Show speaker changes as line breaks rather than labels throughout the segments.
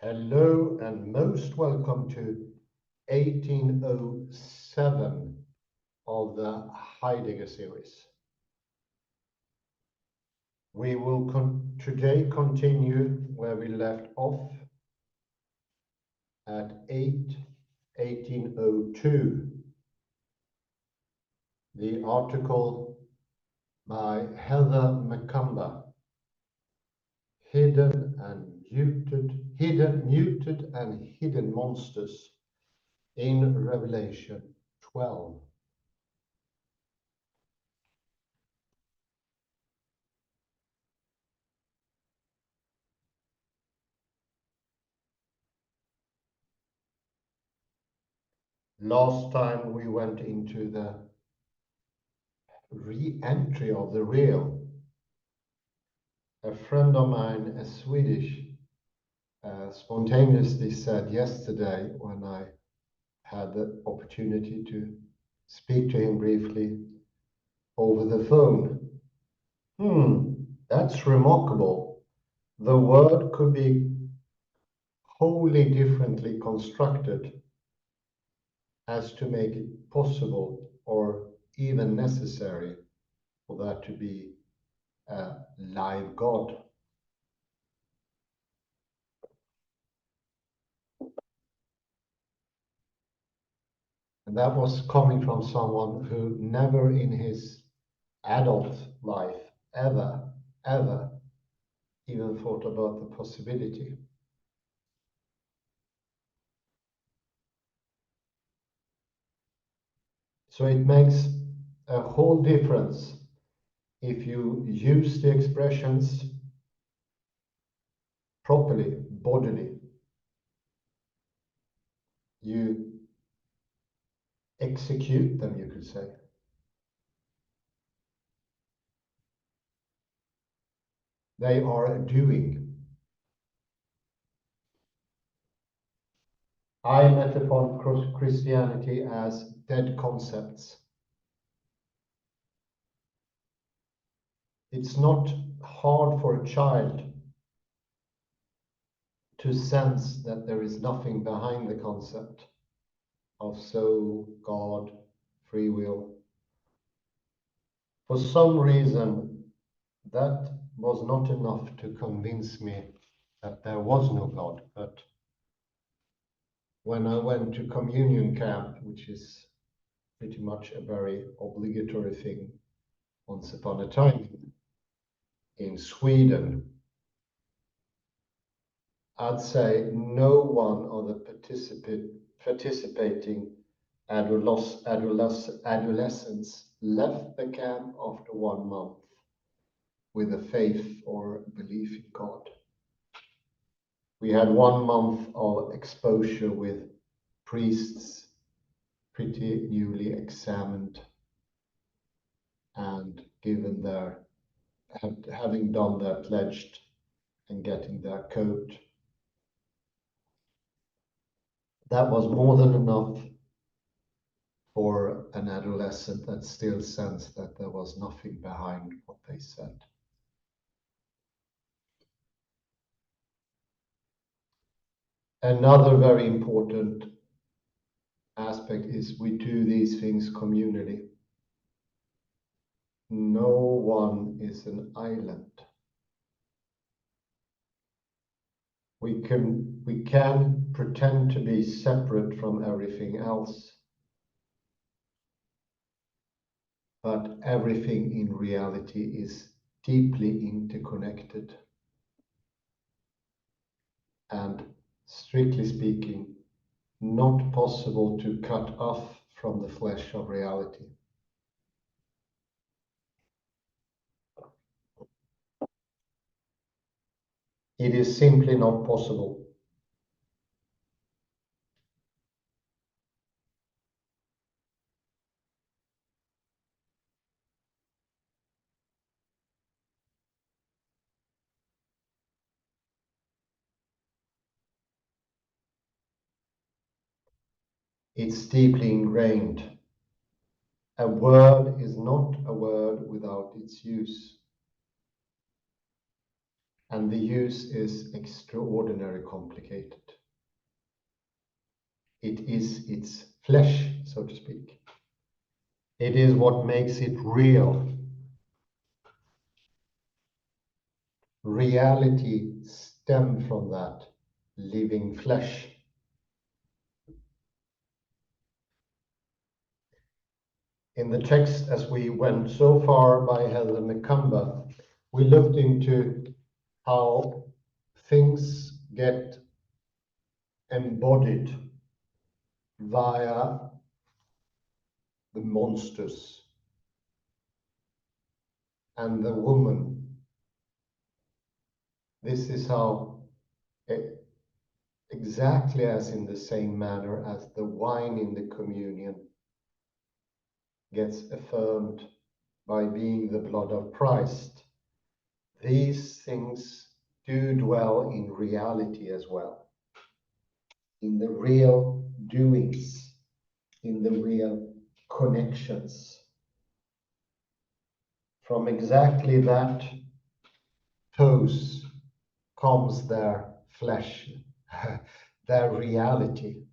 Hello and most welcome to 1807 of the Heidegger series. We will today continue where we left off at 1802. The article by Heather McCumber, Hidden, Muted and Hidden Monsters in Revelation 12. Last time we went into the re-entry of the real. A friend of mine, a Swedish, spontaneously said yesterday when I had the opportunity to speak to him briefly over the phone, that's remarkable. The word could be wholly differently constructed as to make it possible or even necessary for that to be a live God. And that was coming from someone who never in his adult life ever even thought about the possibility. So it makes a whole difference if you use the expressions properly, bodily. You execute them, you could say. They are doing. I metaphor Christianity as dead concepts. It's not hard for a child to sense that there is nothing behind the concept of soul, God, free will. For some reason, that was not enough to convince me that there was no God. But when I went to communion camp, which is pretty much a very obligatory thing once upon a time in Sweden, I'd say no one of the participating adolescents left the camp after 1 month with a faith or belief in God. We had 1 month of exposure with priests, pretty newly examined and given having done their pledge and getting their coat. That was more than enough for an adolescent that still sensed that there was nothing behind what they said. Another very important aspect is we do these things communally. No one is an island. We can pretend to be separate from everything else, but everything in reality is deeply interconnected. And strictly speaking, not possible to cut off from the flesh of reality. It is simply not possible. It's deeply ingrained. A word is not a word without its use. and the use is extraordinarily complicated. It is its flesh, so to speak. It is what makes it real. Reality stems from that living flesh. In the text, as we went so far by Heather McCumber, we looked into how things get embodied via the monsters and the woman. This is how, exactly as in the same manner as the wine in the communion gets affirmed by being the blood of Christ, these things do dwell in reality as well, in the real doings, in the real connections. From exactly that pose comes their flesh, their reality.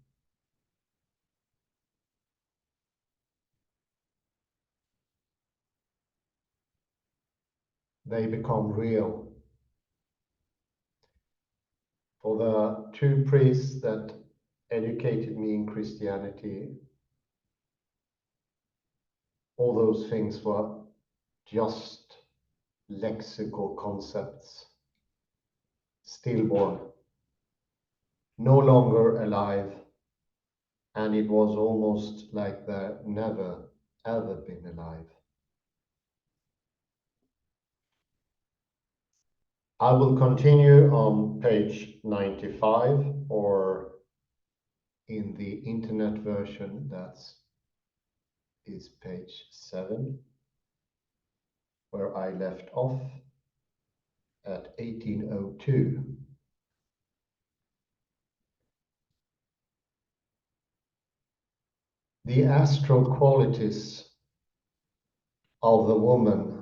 They become real. For the two priests that educated me in Christianity, all those things were just lexical concepts, stillborn, no longer alive, and it was almost like they'd never ever been alive. I will continue on page 95, or in the internet version, that is page 7, where I left off at 1802. The astral qualities of the woman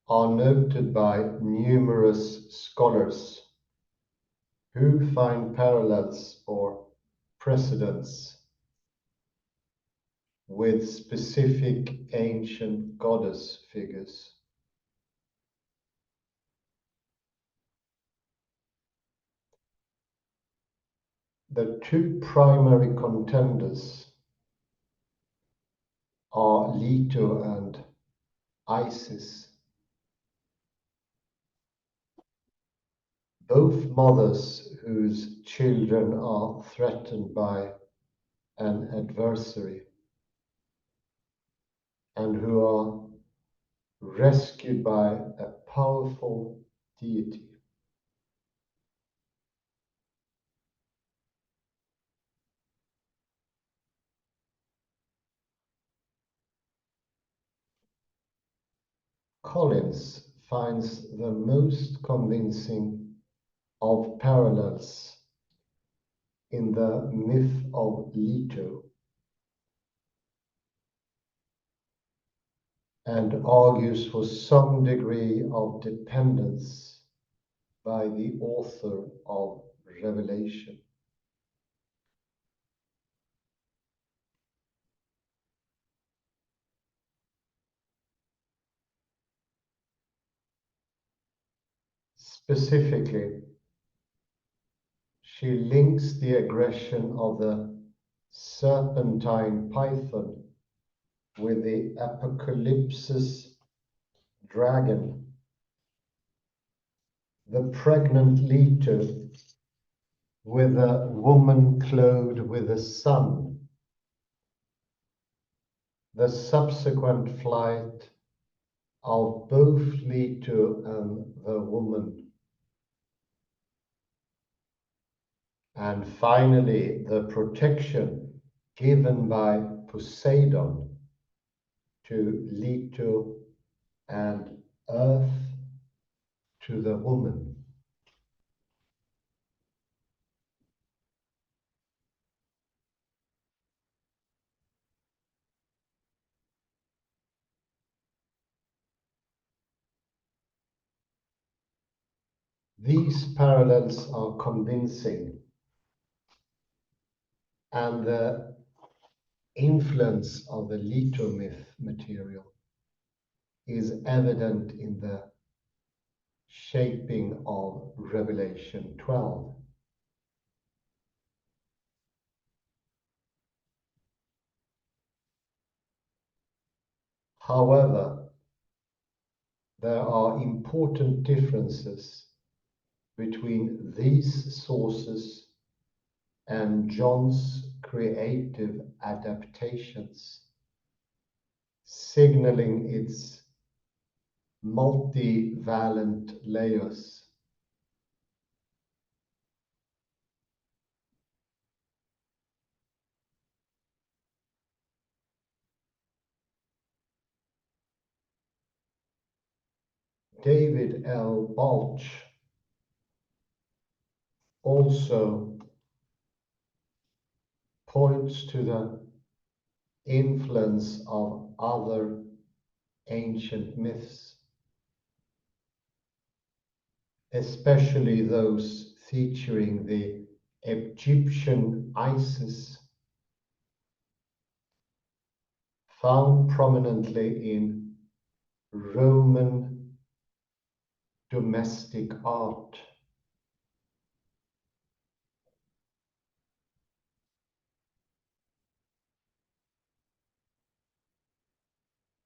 are noted by numerous scholars who find parallels or precedents with specific ancient goddess figures. The two primary contenders are Leto and Isis, both mothers whose children are threatened by an adversary and who are rescued by a powerful deity. Collins finds the most convincing of parallels in the myth of Leto, and argues for some degree of dependence by the author of Revelation. Specifically, she links the aggression of the serpentine python with the apocalypse's dragon, the pregnant Leto with a woman clothed with the sun, the subsequent flight of both Leto and the woman, and finally the protection given by Poseidon to Leto and earth to the woman. These parallels are convincing, and the influence of the Leto myth material is evident in the shaping of Revelation 12. However, there are important differences between these sources and John's creative adaptations, signaling its multivalent layers. David L. Balch also points to the influence of other ancient myths, especially those featuring the Egyptian Isis, found prominently in Roman domestic art.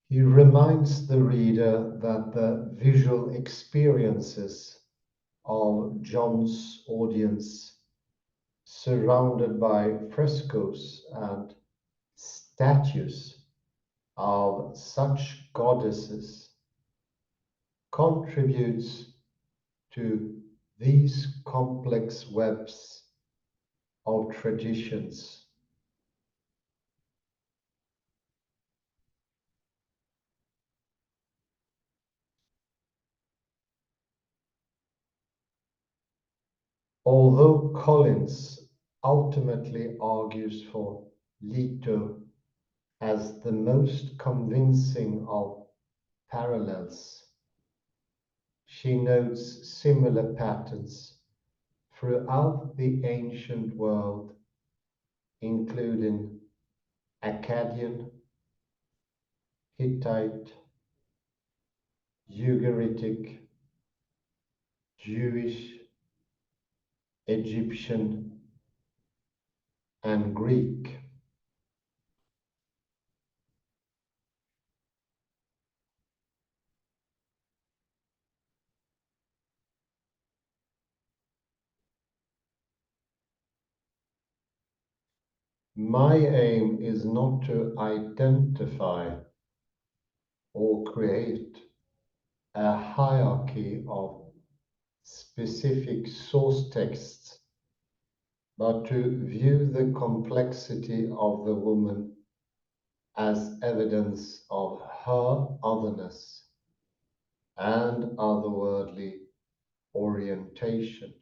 He reminds the reader that the visual experiences of John's audience, surrounded by frescoes and statues of such goddesses, contributes to these complex webs of traditions. Although Collins ultimately argues for Leto as the most convincing of parallels, she notes similar patterns throughout the ancient world, including Akkadian, Hittite, Ugaritic, Jewish, Egyptian, and Greek. My aim is not to identify or create a hierarchy of specific source texts, but to view the complexity of the woman as evidence of her otherness and otherworldly orientation.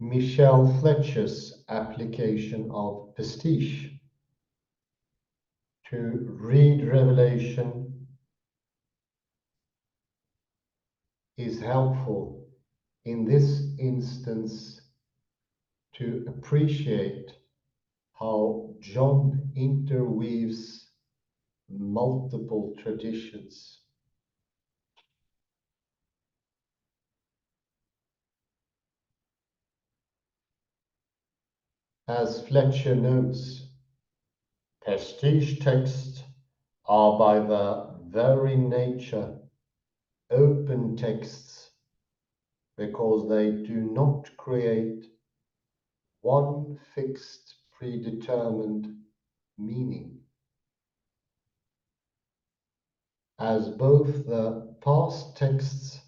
Michelle Fletcher's application of pastiche to read Revelation is helpful in this instance to appreciate how John interweaves multiple traditions. As Fletcher notes, pastiche texts are by their very nature open texts because they do not create one fixed predetermined meaning. As both the past texts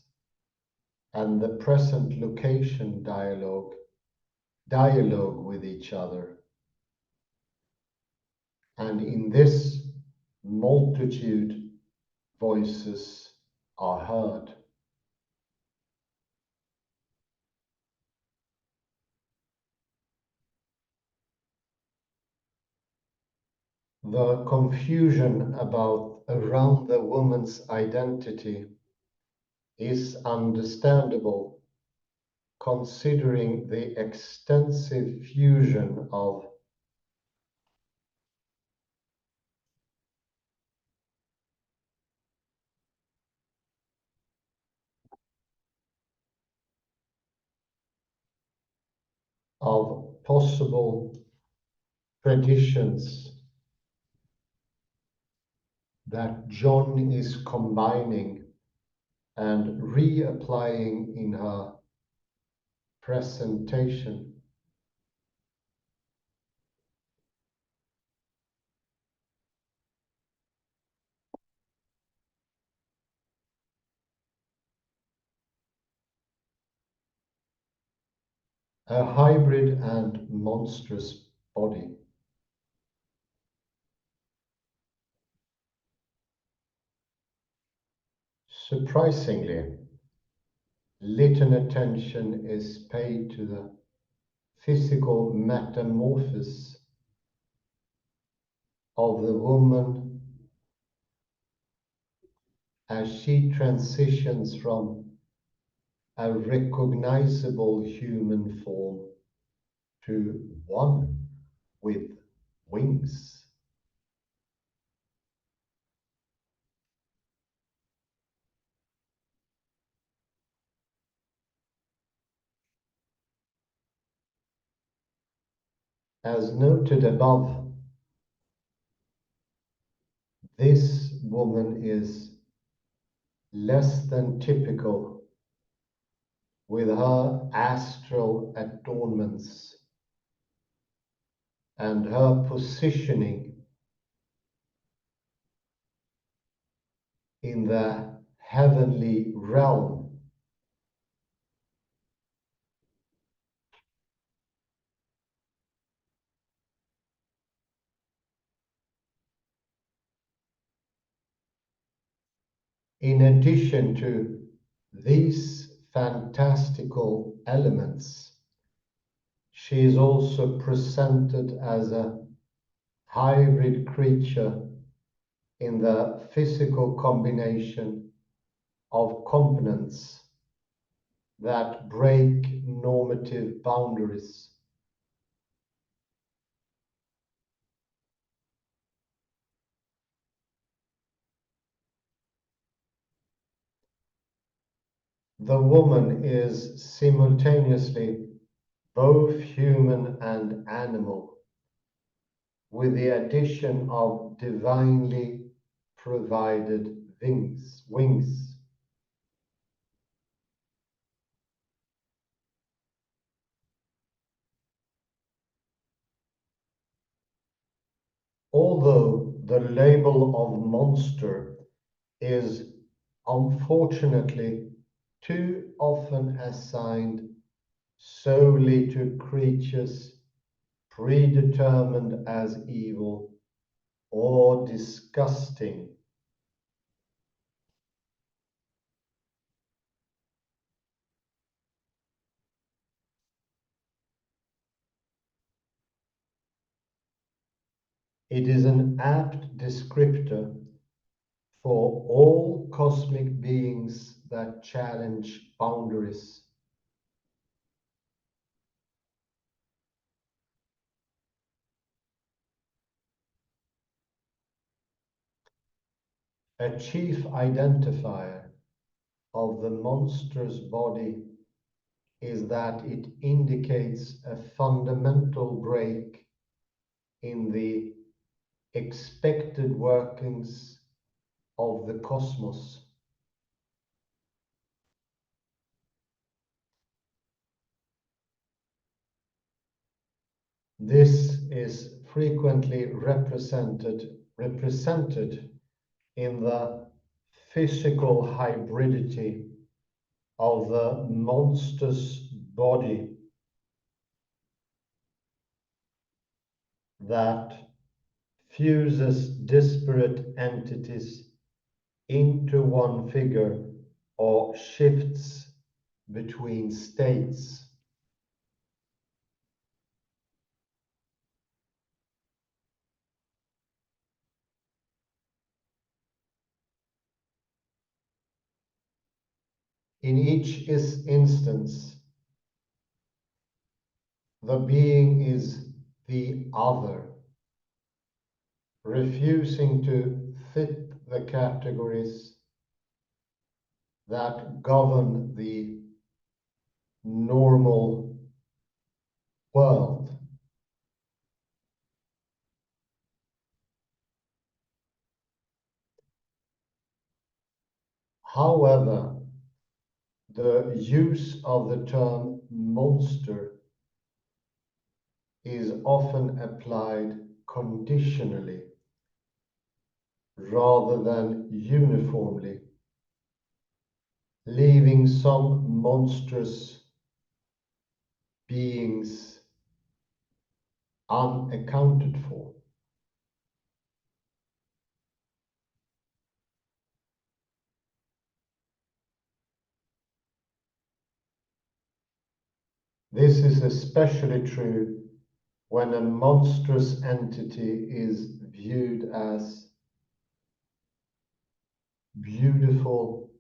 and the present location dialogue with each other. And in this, multitude voices are heard. The confusion around the woman's identity is understandable, considering the extensive fusion of possible traditions that John is combining and reapplying in her presentation. A hybrid and monstrous body. Surprisingly, little attention is paid to the physical metamorphosis of the woman as she transitions from a recognizable human form to one with wings. As noted above, this woman is less than typical with her astral adornments and her positioning in the heavenly realm. In addition to these fantastical elements, she is also presented as a hybrid creature in the physical combination of components that break normative boundaries. The woman is simultaneously both human and animal, with the addition of divinely provided wings. Although the label of monster is unfortunately too often assigned solely to creatures predetermined as evil or disgusting, it is an apt descriptor for all cosmic beings that challenge boundaries. A chief identifier of the monster's body is that it indicates a fundamental break in the expected workings of the cosmos. This is frequently represented in the physical hybridity of the monster's body that fuses disparate entities into one figure or shifts between states. In each instance, the being is the other, refusing to fit the categories that govern the normal world. However, the use of the term monster is often applied conditionally rather than uniformly, leaving some monstrous beings unaccounted for. This is especially true when a monstrous entity is viewed as beautiful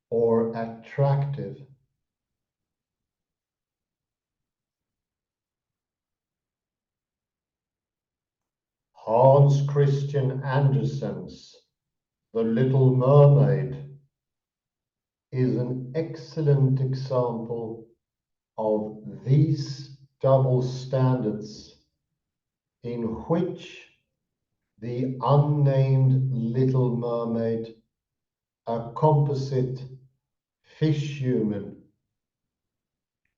or attractive. Hans Christian Andersen's The Little Mermaid is an excellent example of these double standards in which the unnamed Little Mermaid, a composite fish human,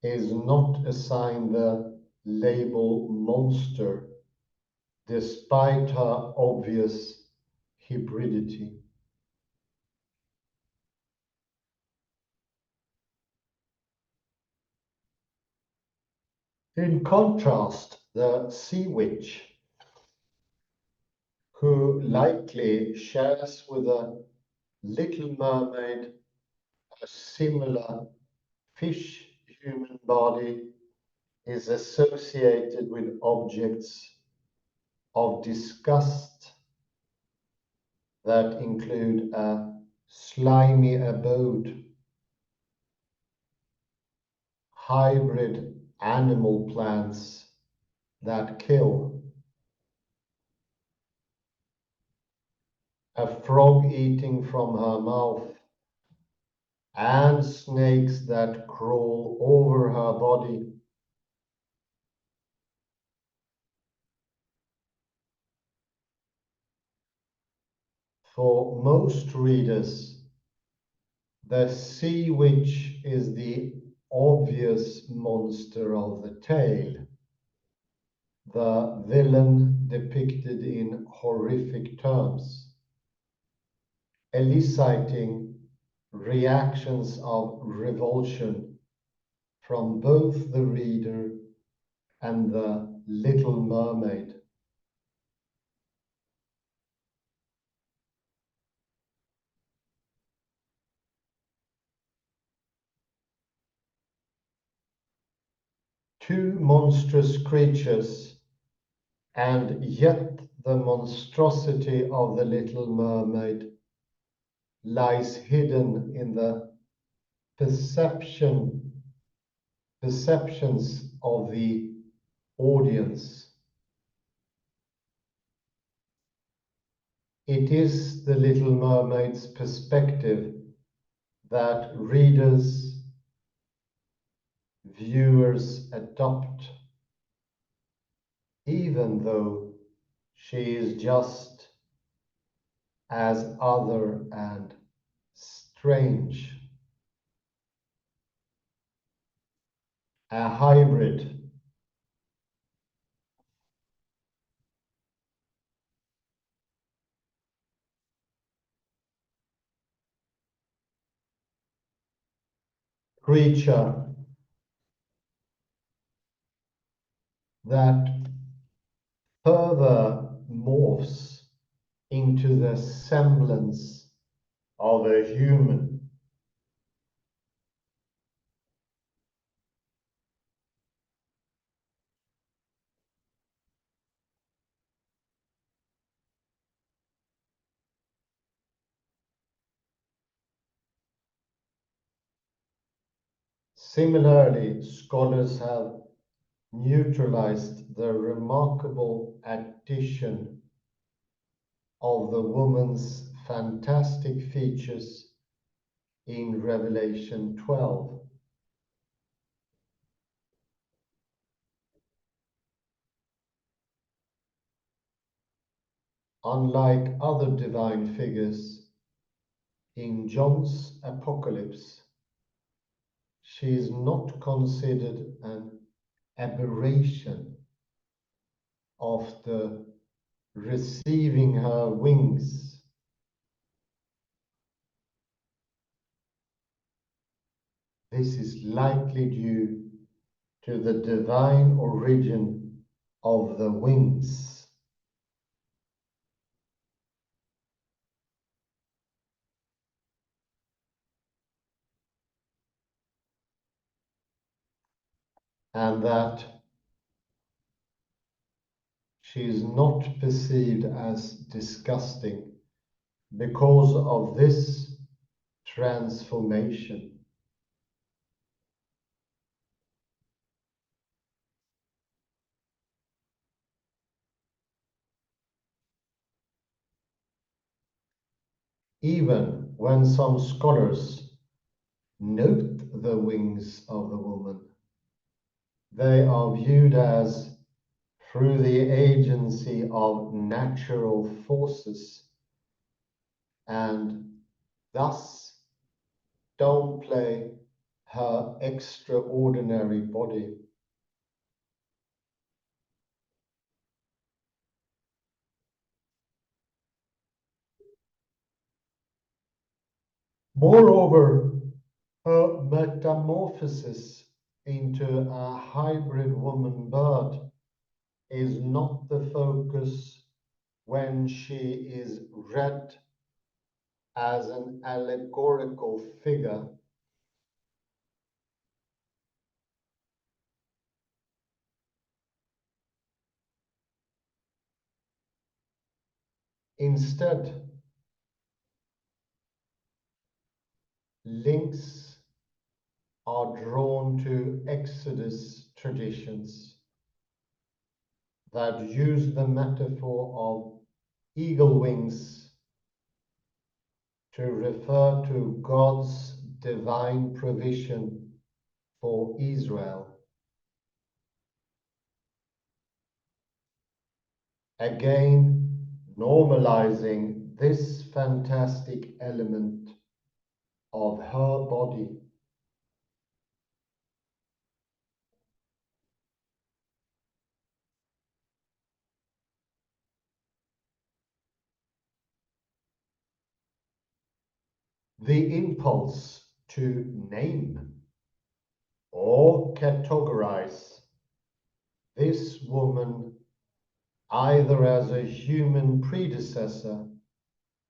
is not assigned the label monster despite her obvious hybridity. In contrast, the sea witch, who likely shares with the Little Mermaid a similar fish human body, is associated with objects of disgust that include a slimy abode, hybrid animal plants that kill, a frog eating from her mouth, and snakes that crawl over her body. For most readers, the sea witch is the obvious monster of the tale, the villain depicted in horrific terms, eliciting reactions of revulsion from both the reader and the Little Mermaid. Two monstrous creatures, and yet the monstrosity of the Little Mermaid lies hidden in the perceptions of the audience. It is the Little Mermaid's perspective that readers, viewers adopt, even though she is just as other and strange. A hybrid, creature that further morphs into the semblance of a human. Similarly, scholars have neutralized the remarkable addition of the woman's fantastic features in Revelation 12. Unlike other divine figures in John's Apocalypse, she is not considered an aberration after receiving her wings. This is likely due to the divine origin of the wings. And that she is not perceived as disgusting because of this transformation. Even when some scholars note the wings of the woman, they are viewed as through the agency of natural forces and thus downplay her extraordinary body. Moreover, her metamorphosis into a hybrid woman bird is not the focus when she is read as an allegorical figure. Instead, links are drawn to Exodus traditions that use the metaphor of eagle wings to refer to God's divine provision for Israel. Again, normalizing this fantastic element of her body. The impulse to name or categorize this woman either as a human predecessor,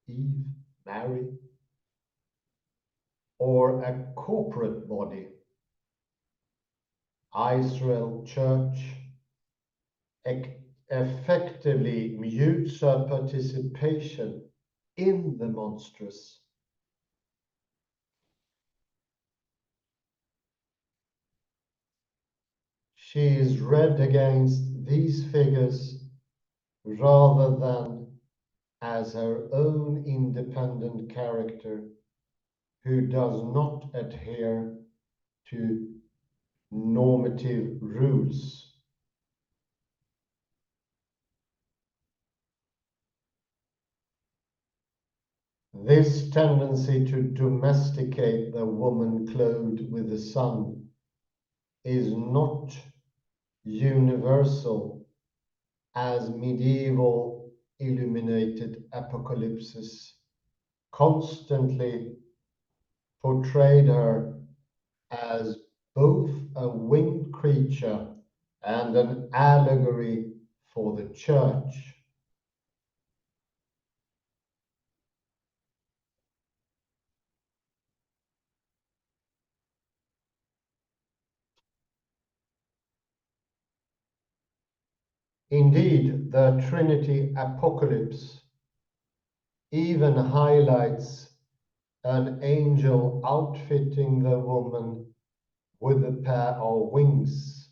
Eve, Mary, or a corporate body, Israel, Church, effectively mutes her participation in the monstrous. She is read against these figures rather than as her own independent character who does not adhere to normative rules. This tendency to domesticate the woman clothed with the sun is not universal as medieval illuminated apocalypses constantly portrayed her as both a winged creature and an allegory for the church. Indeed, the Trinity Apocalypse even highlights an angel outfitting the woman with a pair of wings.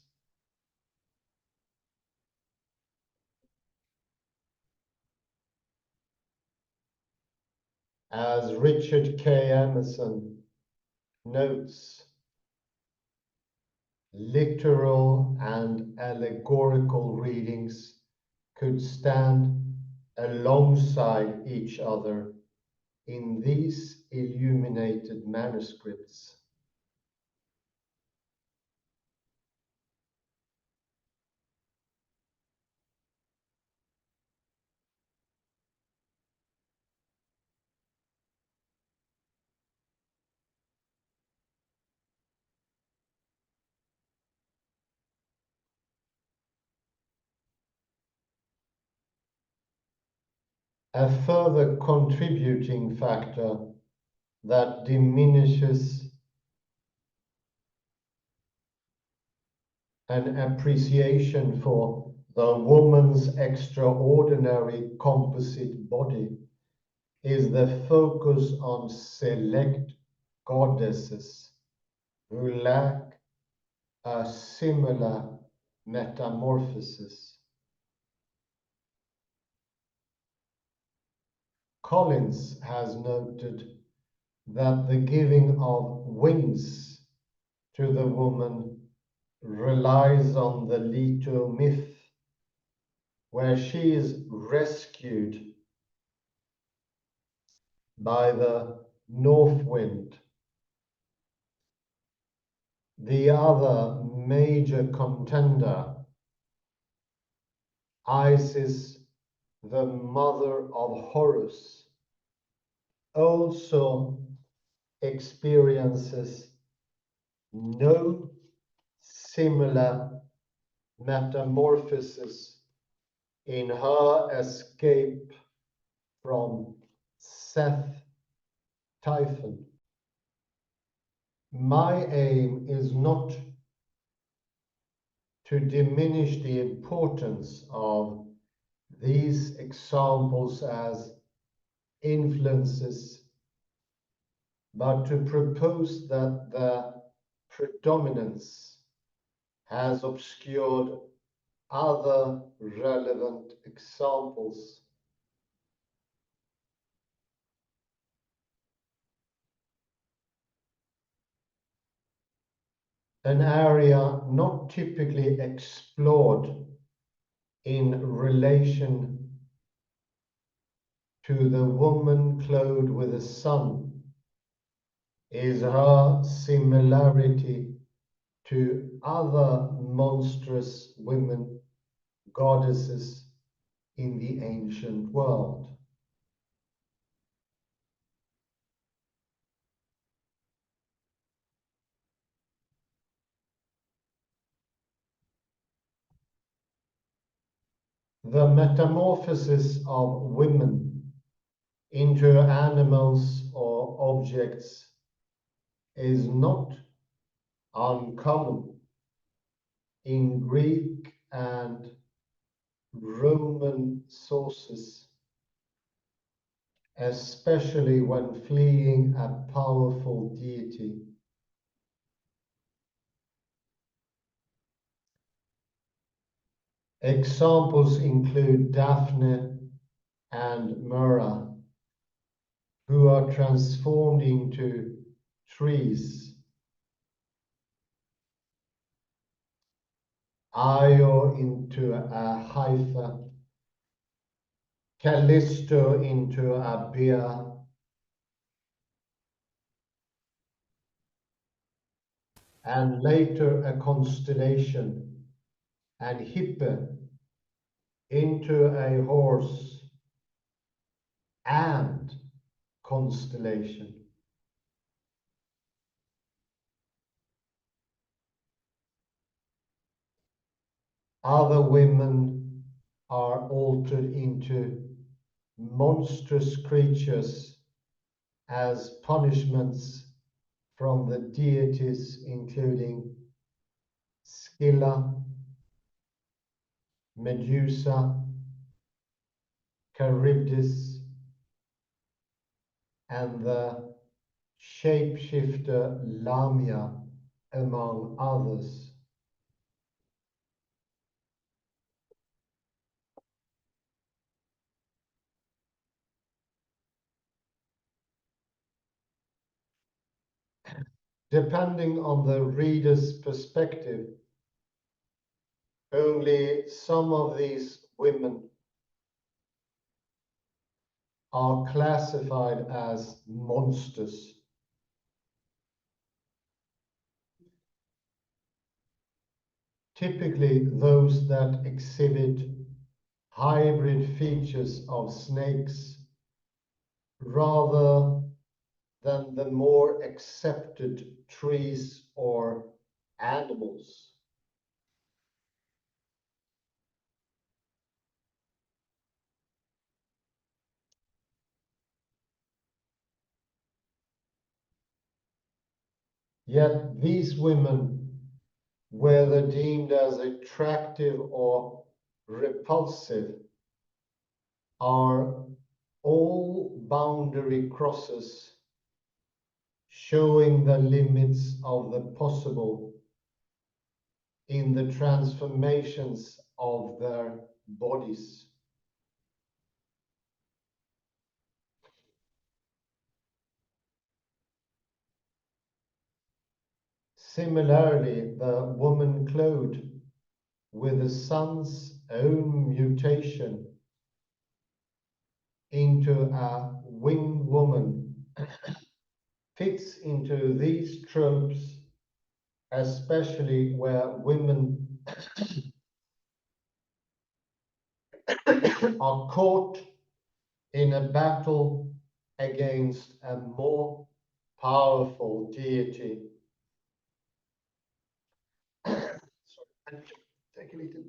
As Richard K. Emerson notes, literal and allegorical readings could stand alongside each other in these illuminated manuscripts. A further contributing factor that diminishes an appreciation for the woman's extraordinary composite body is the focus on select goddesses who lack a similar metamorphosis. Collins has noted that the giving of wings to the woman relies on the Leto myth, where she is rescued by the north wind. The other major contender, Isis, the mother of Horus, also experiences no similar metamorphosis in her escape from Seth Typhon. My aim is not to diminish the importance of these examples as influences, but to propose that their predominance has obscured other relevant examples. An area not typically explored in relation to the woman clothed with a sun is her similarity to other monstrous women goddesses in the ancient world. The metamorphosis of women into animals or objects is not uncommon in Greek and Roman sources, especially when fleeing a powerful deity. Examples include Daphne and Myrrha, who are transformed into trees, Io into a heifer, Callisto into a bear, and later a constellation, and Hippe into a horse and constellation. Other women are altered into monstrous creatures as punishments from the deities, including Scylla, Medusa, Charybdis, and the shapeshifter Lamia among others. Depending on the reader's perspective, only some of these women are classified as monsters. Typically, those that exhibit hybrid features of snakes rather than the more accepted trees or animals. Yet these women, whether deemed as attractive or repulsive, are all boundary crosses showing the limits of the possible in the transformations of their bodies. Similarly, the woman clothed with the sun's own mutation into a winged woman fits into these tropes, especially where women are caught in a battle against a more powerful deity. Sorry, take a little.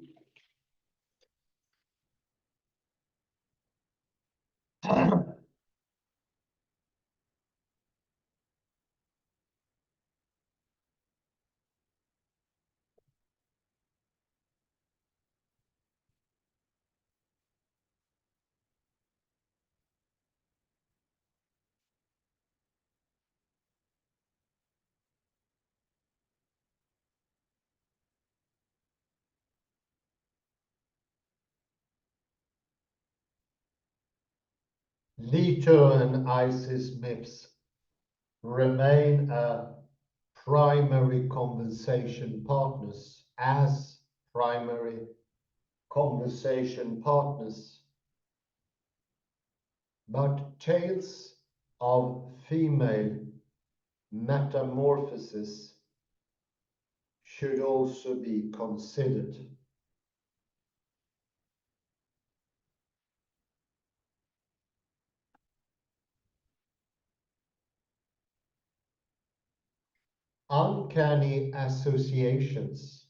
Leto and Isis myths remain primary conversation partners as primary conversation partners. But tales of female metamorphosis should also be considered. Uncanny associations,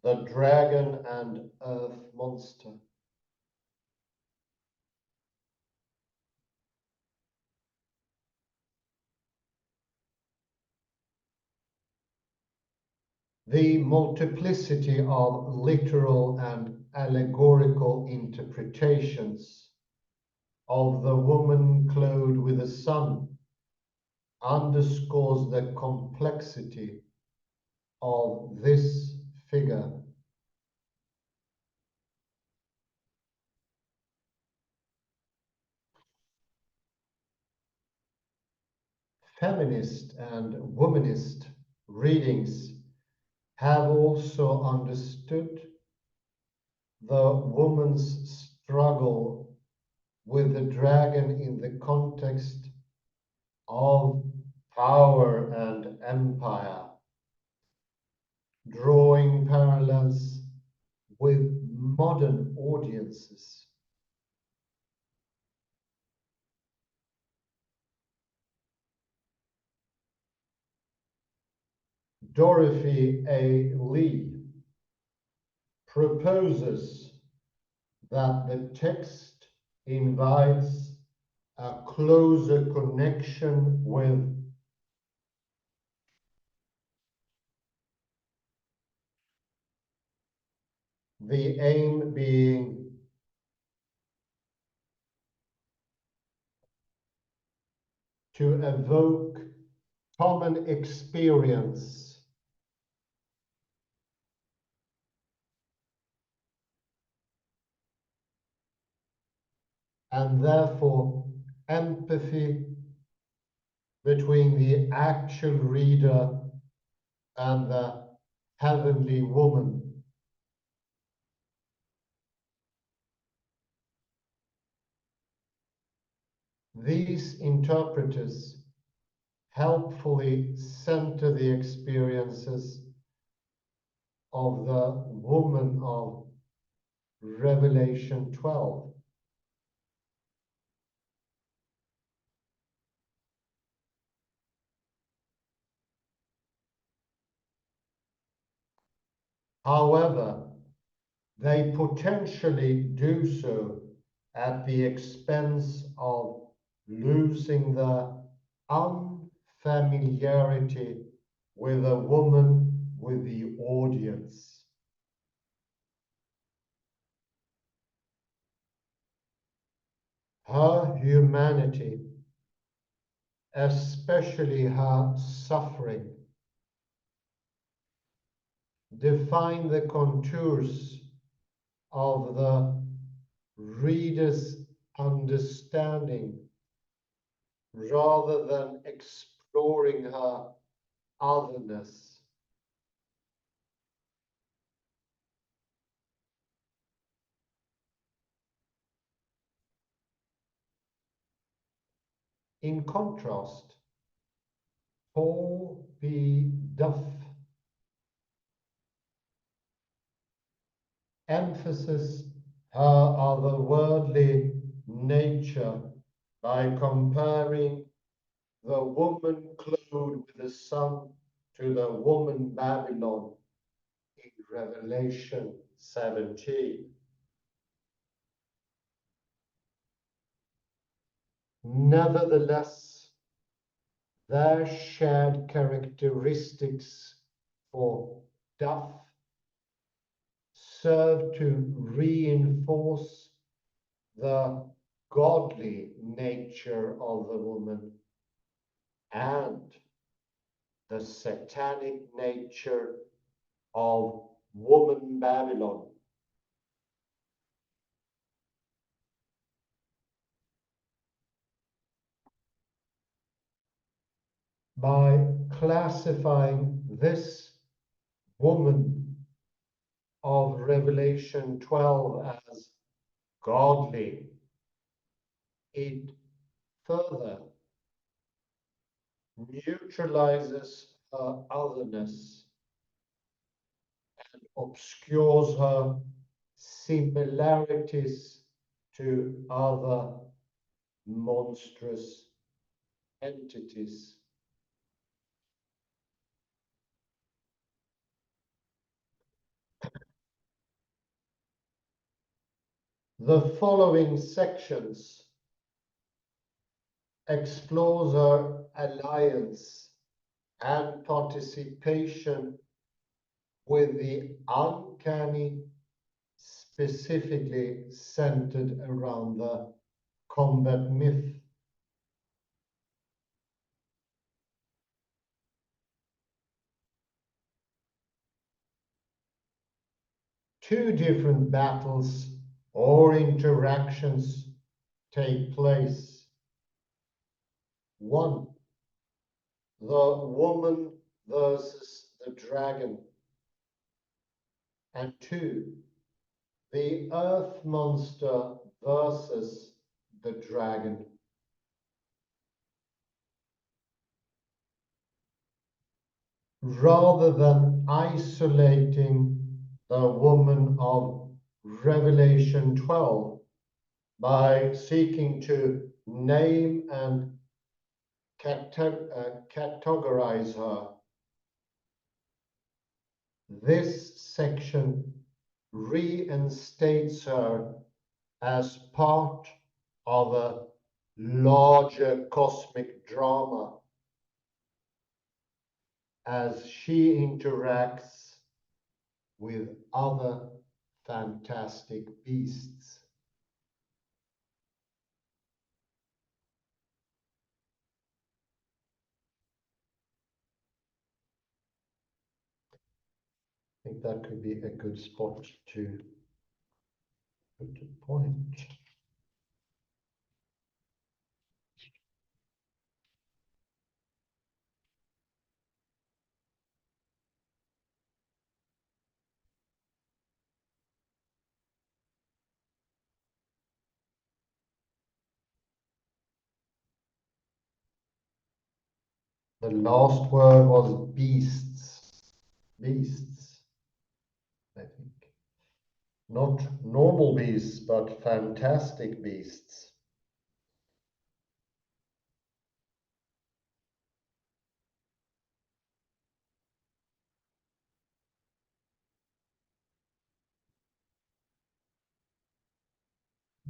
the dragon and earth monster. The multiplicity of literal and allegorical interpretations of the woman clothed with the sun underscores the complexity of this figure. Feminist and womanist readings have also understood the woman's struggle with the dragon in the context of power and empire, drawing parallels with modern audiences. Dorothy A. Lee proposes that the text invites a closer connection with the aim being to evoke common experience and therefore empathy between the actual reader and the heavenly woman. These interpreters helpfully center the experiences of the woman of Revelation 12. However, they potentially do so at the expense of losing the unfamiliarity with a woman with the audience. Her humanity, especially her suffering, define the contours of the reader's understanding rather than exploring her otherness. In contrast, Paul B. Duff emphasizes her otherworldly nature by comparing the woman clothed with the sun to the woman Babylon in Revelation 17. Nevertheless, their shared characteristics for Duff serve to reinforce the godly nature of the woman and the satanic nature of woman Babylon. By classifying this woman of Revelation 12 as godly, it further neutralizes her otherness and obscures her similarities to other monstrous entities. The following sections explores her alliance and participation with the uncanny, specifically centered around the combat myth. Two different battles or interactions take place. One, the woman versus the dragon. And two, the earth monster versus the dragon. Rather than isolating the woman of Revelation 12 by seeking to name and categorize her, this section reinstates her as part of a larger cosmic drama as she interacts with other fantastic beasts. I think that could be a good spot to put a point. The last word was beasts. Beasts, I think. Not normal beasts, but fantastic beasts.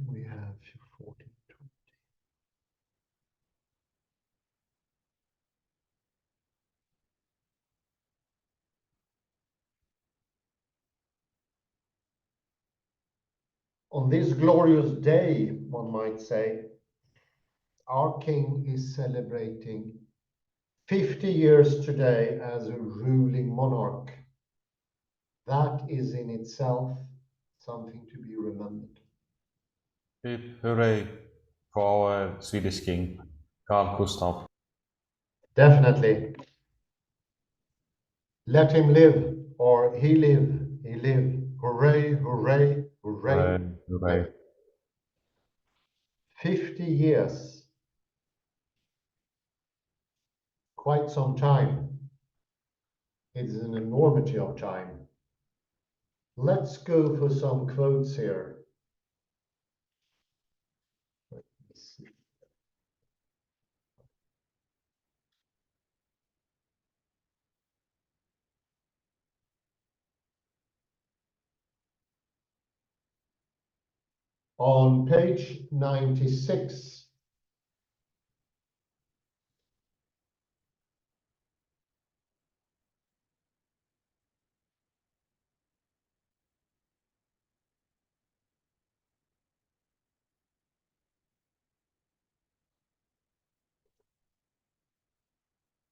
We have 42. On this glorious day, one might say, our king is celebrating 50 years today as a ruling monarch. That is in itself something to be remembered.
Hip hooray for our Swedish king, Carl Gustaf.
Definitely. Let him live, or he live, he live. Hooray, hooray, hooray,
Hooray, hooray.
hooray. 50 years, quite some time. It is an enormity of time. Let's go for some quotes here. Let me see. On page 96,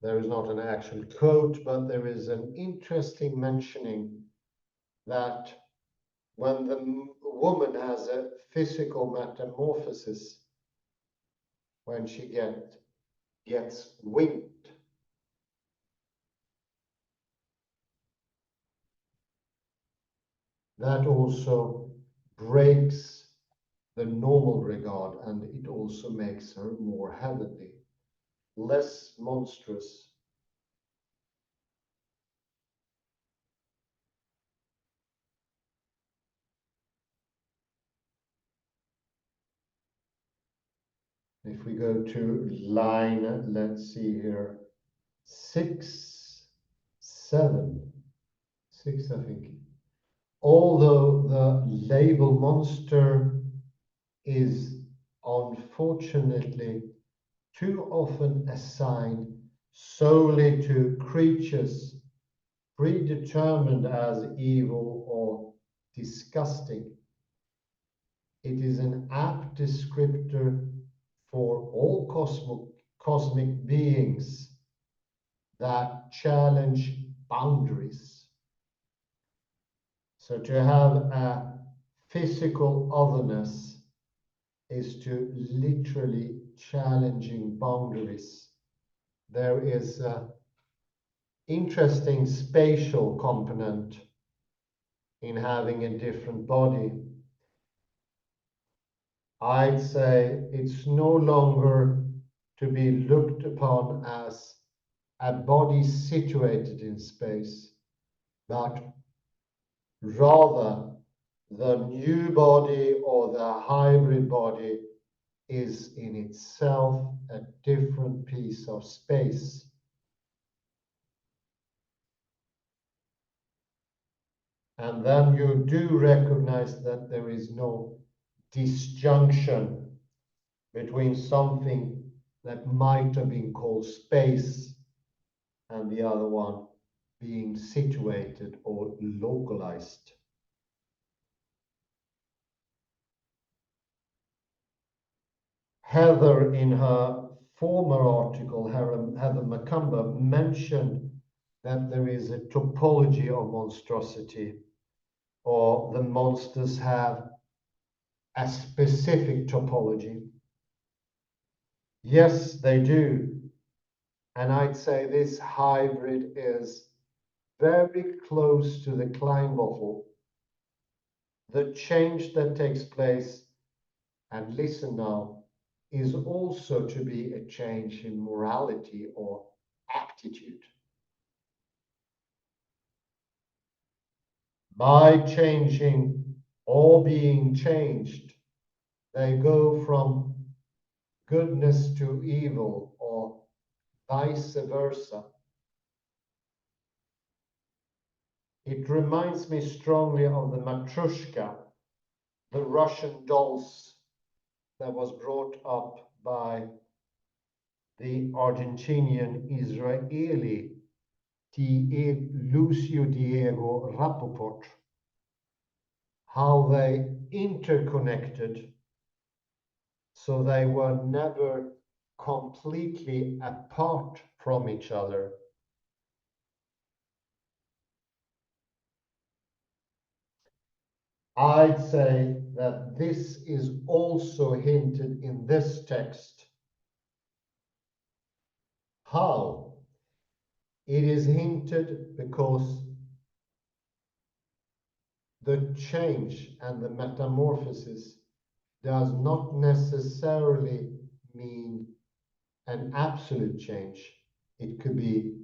there is not an actual quote, but there is an interesting mentioning that when the woman has a physical metamorphosis, when she gets winged, that also breaks the normal regard, and it also makes her more heavenly, less monstrous. If we go to line, let's see here, 6, 7, 6, I think. Although the label monster is unfortunately too often assigned solely to creatures predetermined as evil or disgusting, it is an apt descriptor for all cosmic beings that challenge boundaries. So to have a physical otherness is to literally challenging boundaries. There is an interesting spatial component in having a different body. I'd say it's no longer to be looked upon as a body situated in space, but rather the new body or the hybrid body is in itself a different piece of space. And then you do recognize that there is no disjunction between something that might have been called space and the other one being situated or localized. Heather, in her former article, Heather McCumber, mentioned that there is a topology of monstrosity, or the monsters have a specific topology. Yes, they do. And I'd say this hybrid is very close to the Klein bottle. The change that takes place, and listen now, is also to be a change in morality or attitude. By changing or being changed, they go from goodness to evil or vice versa. It reminds me strongly of the Matrushka, the Russian dolls that was brought up by the Argentinian Israeli Lucio Diego Rapoport, how they interconnected so they were never completely apart from each other. I'd say that this is also hinted in this text. How? It is hinted because the change and the metamorphosis does not necessarily mean an absolute change. It could be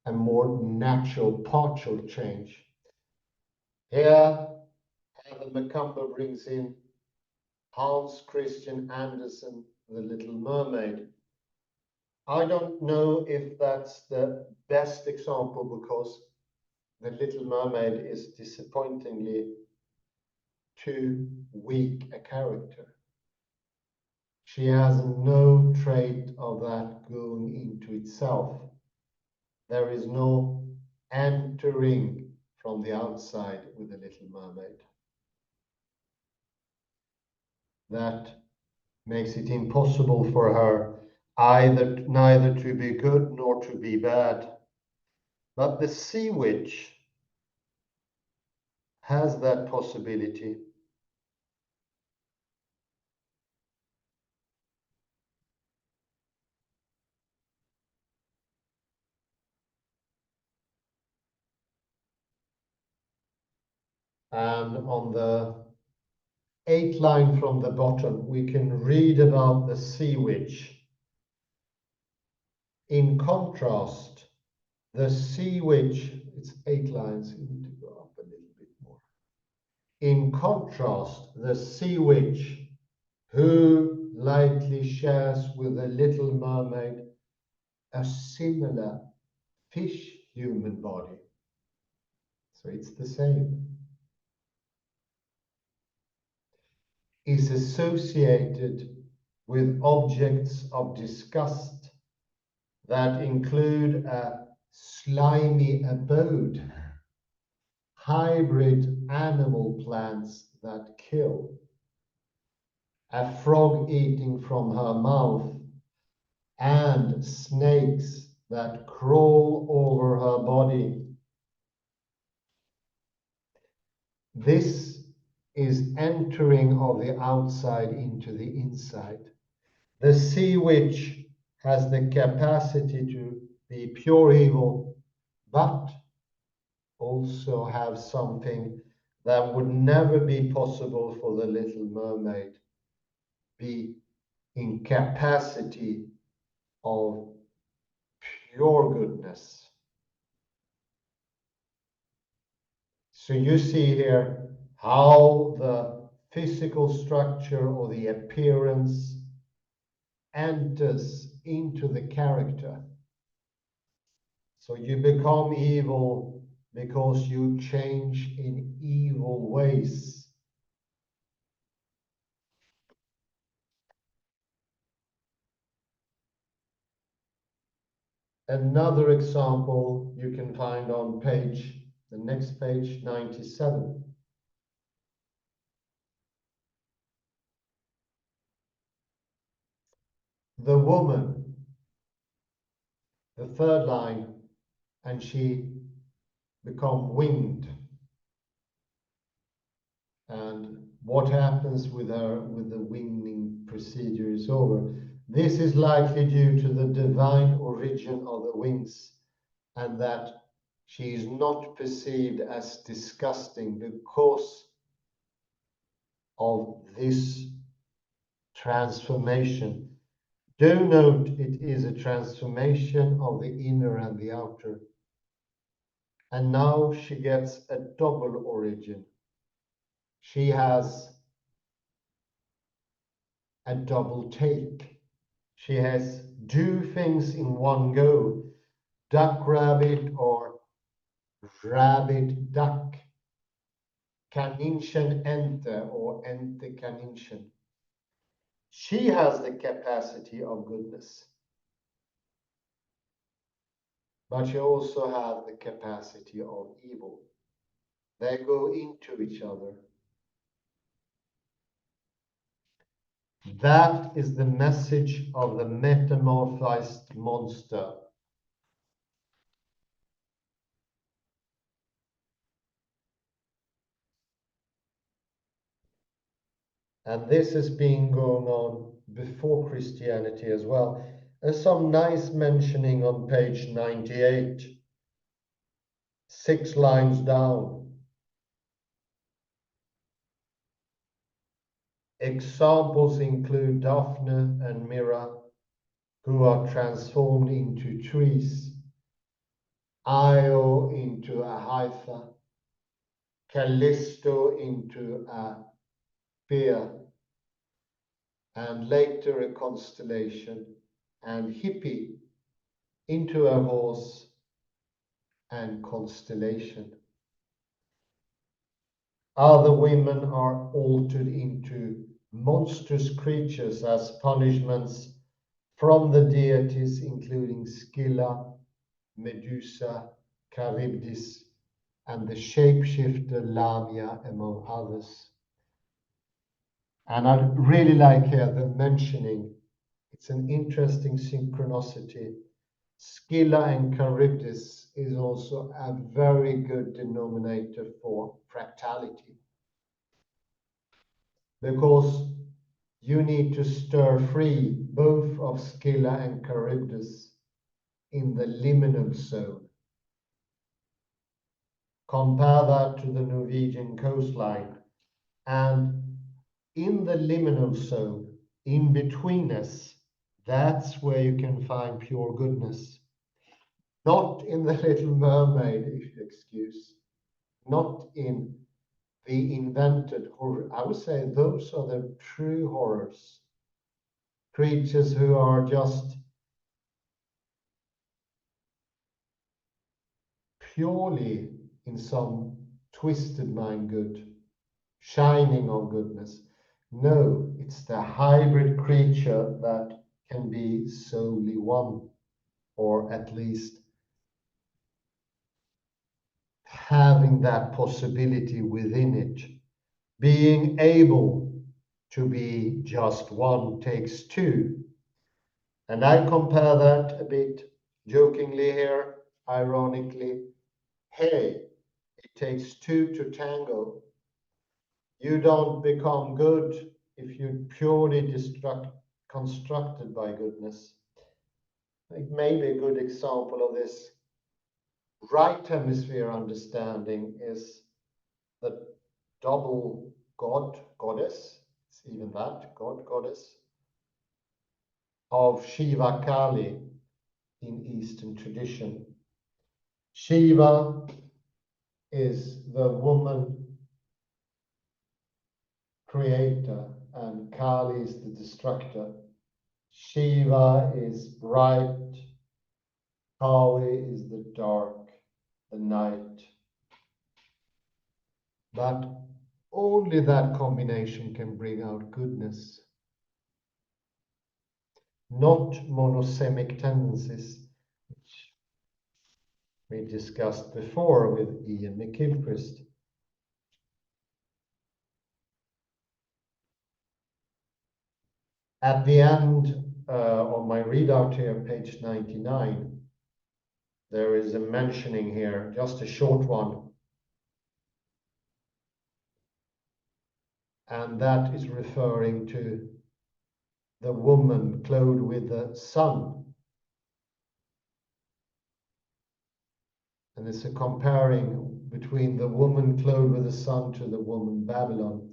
a more natural partial change. Here, Heather McCumber brings in Hans Christian Andersen, The Little Mermaid. I don't know if that's the best example because The Little Mermaid is disappointingly too weak a character. She has no trait of that going into itself. There is no entering from the outside with The Little Mermaid. That makes it impossible for her neither to be good nor to be bad. But the sea witch has that possibility. And on the 8th line from the bottom, we can read about the sea witch. In contrast, the sea witch, it's 8 lines, you need to go up a little bit more. In contrast, the sea witch, who lightly shares with the Little Mermaid a similar fish human body. So it's the same. Is associated with objects of disgust that include a slimy abode, hybrid animal plants that kill, a frog eating from her mouth, and snakes that crawl over her body. This is entering of the outside into the inside. The sea witch has the capacity to be pure evil, but also have something that would never be possible for the Little Mermaid, be incapacity of pure goodness. So you see here how the physical structure or the appearance enters into the character. So you become evil because you change in evil ways. Another example you can find on the next page, 97. The woman, the 3rd line, and she become winged. And what happens with her with the winging procedure is over. This is likely due to the divine origin of the wings, and that she is not perceived as disgusting because of this transformation Do note it is a transformation of the inner and the outer. And now she gets a double origin. She has a double take. She has do things in one go, duck rabbit or rabbit duck, Kaninchen ente or ente Kaninchen. She has the capacity of goodness, but she also has the capacity of evil. They go into each other. That is the message of the metamorphosed monster. And this has been going on before Christianity as well. There's some nice mentioning on page 98, 6 lines down. Examples include Daphne and Mira, who are transformed into trees, Io into a Haitha, Callisto into a bear, and later a constellation, and Hippie into a horse and constellation. Other women are altered into monstrous creatures as punishments from the deities, including Scylla, Medusa, Charybdis, and the shapeshifter Lamia, among others. And I really like here the mentioning. It's an interesting synchronicity. Scylla and Charybdis is also a very good denominator for fractality, because you need to stir free both of Scylla and Charybdis in the liminal zone. Compare that to the Norwegian coastline. And in the liminal zone, in between us, that's where you can find pure goodness. Not in the Little Mermaid, if you excuse. Not in the invented horror. I would say those are the true horrors. Creatures who are just purely in some twisted mind good, shining of goodness. No, it's the hybrid creature that can be solely one, or at least having that possibility within it. Being able to be just one takes two. And I compare that a bit jokingly here, ironically. Hey, it takes two to tango. You don't become good if you're purely constructed by goodness. It may be a good example of this right hemisphere understanding is the double god, goddess, it's even that, god, goddess, of Shiva Kali in Eastern tradition. Shiva is the woman creator and Kali is the destructor. Shiva is bright, Kali is the dark, the night. But only that combination can bring out goodness, not monosemic tendencies, which we discussed before with Ian McGilchrist. At the end of my readout here, page 99, there is a mentioning here, just a short one. And that is referring to the woman clothed with the sun. And it's a comparing between the woman clothed with the sun to the woman Babylon.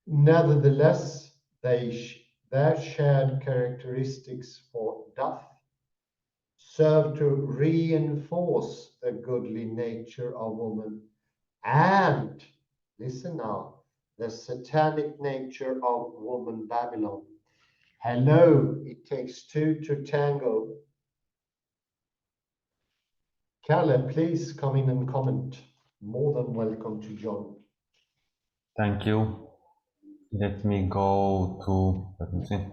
Nevertheless, they their shared characteristics for doth serve to reinforce the goodly nature of woman and, listen now, the satanic nature of woman Babylon. Hello, it takes two to tango. Kalle, please come in and comment. More than welcome to join.
Thank you. Let me go to, let me see.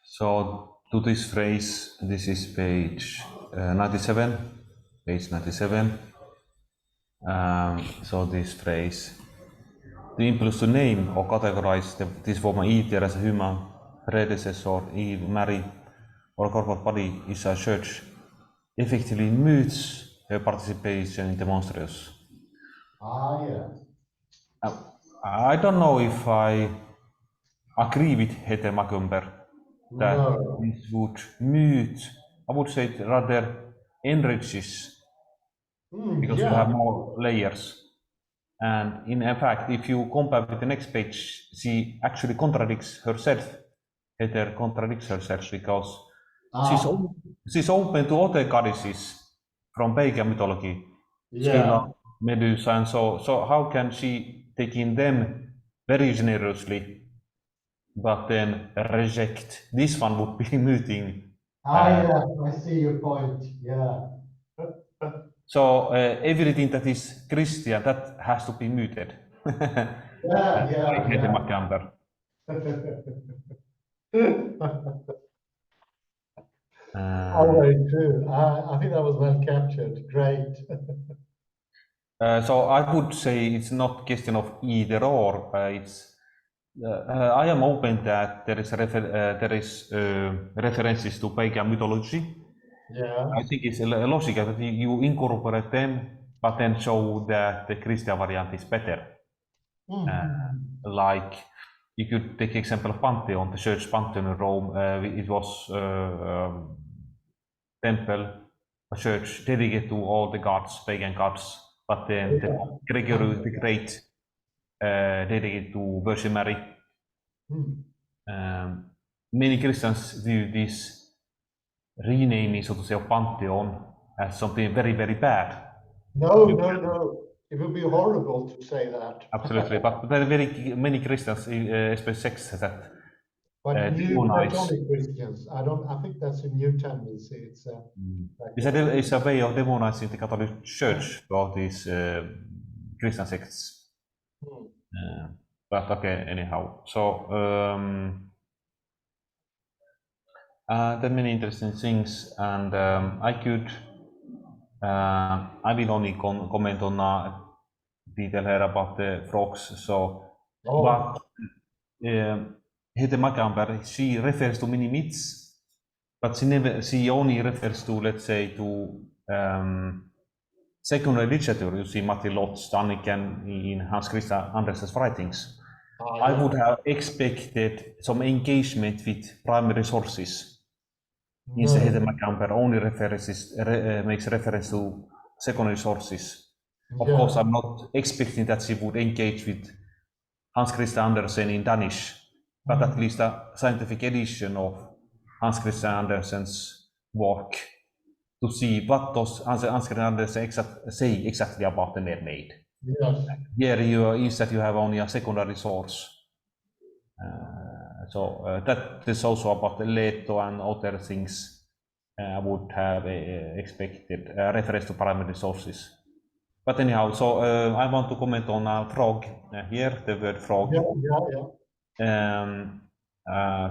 So to this phrase, this is page 97, page 97. So this phrase, the impulse to name or categorize this woman either as a human predecessor, Eve, Mary, or corporate body is a church, effectively mutes her participation in the monstrous.
Ah, yeah.
I don't know if I agree with Heather Macumber that
No.
this would mute, I would say it rather enriches because you have
Yeah.
more layers. And in fact, if you compare with the next page, she actually contradicts herself. Heather contradicts herself because she's open to other goddesses from pagan mythology, Scylla,
Yeah.
Medusa, and so how can she take in them very generously, but then reject this one would be muting.
Yeah, I see your point. Yeah.
So everything that is Christian, that has to be muted.
Yeah.
Heather Macumber.
Oh, very true. I think that was well captured. Great.
So I would say it's not question of either or. I am open that there is references to pagan mythology.
Yeah.
I think it's a logic that you incorporate them, but then show that the Christian variant is better. Like you could take example of Pantheon, the church Pantheon in Rome. It was temple, a church dedicated to all the gods, pagan gods. But then the Gregory the Great dedicated to Virgin Mary. Many Christians view this renaming, so to say, of Pantheon as something very, very bad.
No. It would be horrible to say that.
Absolutely, but very many Christians, especially sects, that
But new
demonize.
Platonic Christians, I think that's a new tendency. It's
It's a way of demonizing the Catholic Church for these Christian sects. But okay, anyhow. So there are many interesting things, and I will only comment on detail here about the frogs. So, but Heather Macumber, she refers to many myths, but she only refers to, let's say, to secondary literature. You see Matti Lott's Anniken in Hans Christian Andersen's writings. I would have expected some engagement with primary sources. Instead, Heather Macumber only makes reference to secondary sources. Of course, I'm not expecting that she would engage with Hans Christian Andersen in Danish, but at least a scientific edition of Hans Christian Andersen's work to see what does Hans Christian Andersen say exactly about the mermaid.
Yes.
Here instead you have only a secondary source. So that is also about the Leto and other things. I would have expected reference to primary sources. But anyhow, so I want to comment on frog here, the word frog.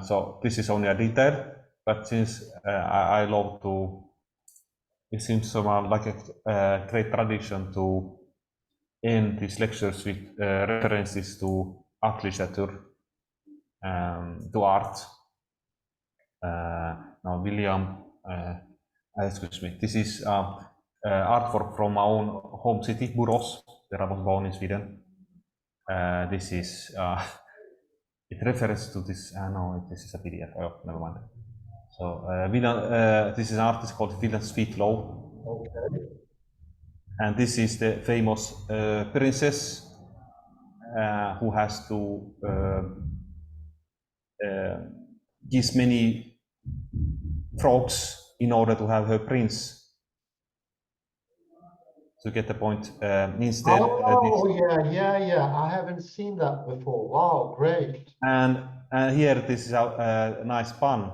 So this is only a detail, but since I love to, it seems like a great tradition to end these lectures with references to art literature, to art. Now, William, excuse me, this is artwork from my own home city, Borås, where I was born in Sweden. This is, it refers to this, no, this is a PDF, oh, never mind. So, this is an artist called William Sweetlow.
Okay.
And this is the famous princess who has to kiss many frogs in order to have her prince. To get the point, instead.
Yeah. I haven't seen that before. Wow, great.
And here this is a nice pun.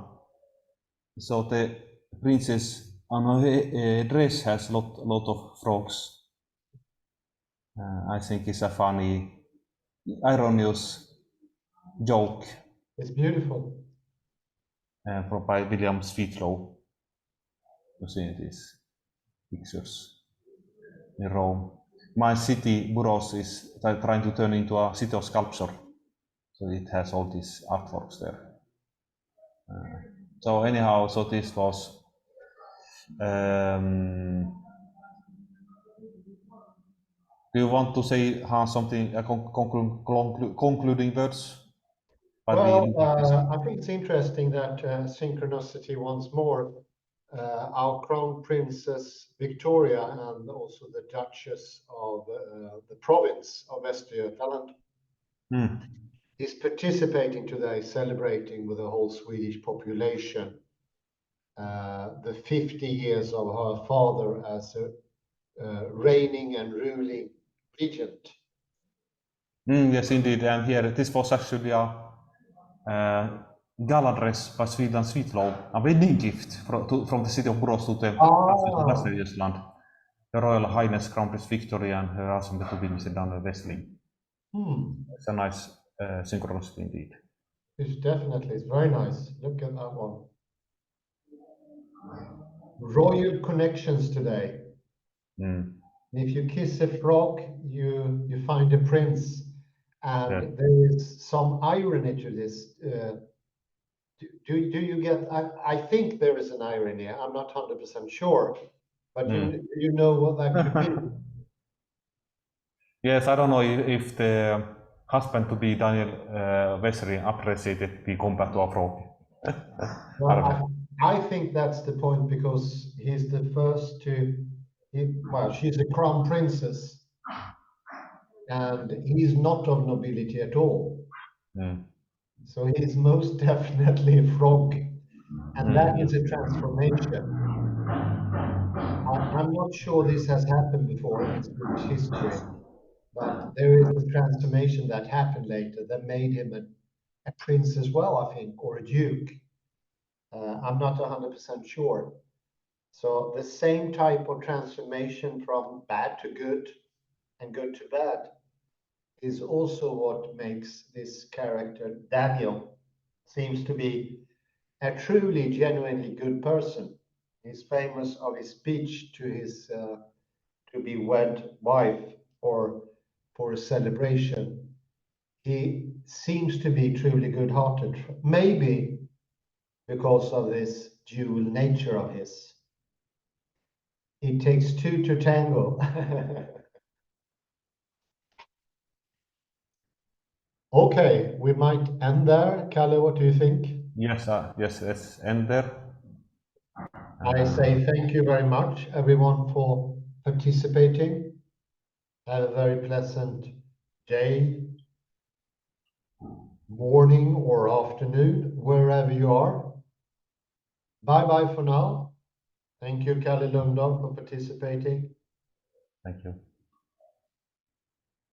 So the princess on her dress has lot of frogs. I think it's a funny, ironious joke.
It's beautiful.
From by William Sweetlow. You see these pictures in Rome. My city, Burros, is trying to turn into a city of sculpture. So it has all these artworks there. So anyhow, so this was do you want to say something, concluding words?
Well, I think it's interesting that synchronicity once more. Our Crown Princess Victoria and also the Duchess of the province of Västergötland is participating today, celebrating with the whole Swedish population the 50 years of her father as a reigning and ruling regent.
Yes, indeed. And here, this was actually a gala dress by Sweden Sweetlow, a wedding gift from the city of Borås to the Västergötland. The Royal Highness Crown Prince Victoria and her husband, the Förbindelse Daniel Wessling. It's a nice synchronicity indeed.
It's definitely, it's very nice. Look at that one. Royal connections today. If you kiss a frog, you find a prince, and there is some irony to this. Do you get? I think there is an irony. I'm not 100% sure, but you know what that could be.
Yes, I don't know if the husband to be Daniel Wessling appreciated the combat to a frog.
Well, I think that's the point, because he's the first to. Well, she's a crown princess, and he's not of nobility at all. So he's most definitely a frog, and that is a transformation. I'm not sure this has happened before in Swedish history, but there is a transformation that happened later that made him a prince as well, I think, or a duke. I'm not 100% sure. So the same type of transformation from bad to good and good to bad is also what makes this character, Daniel, seems to be a truly, genuinely good person. He's famous of his speech to his to-be-wed wife or for a celebration. He seems to be truly good-hearted, maybe because of this dual nature of his. It takes two to tango. Okay, we might end there. Kalle, what do you think?
Yes, let's end there.
I say thank you very much, everyone, for participating. Have a very pleasant day, morning, or afternoon, wherever you are. Bye-bye for now. Thank you, Kalle Lundahl, for participating.
Thank you.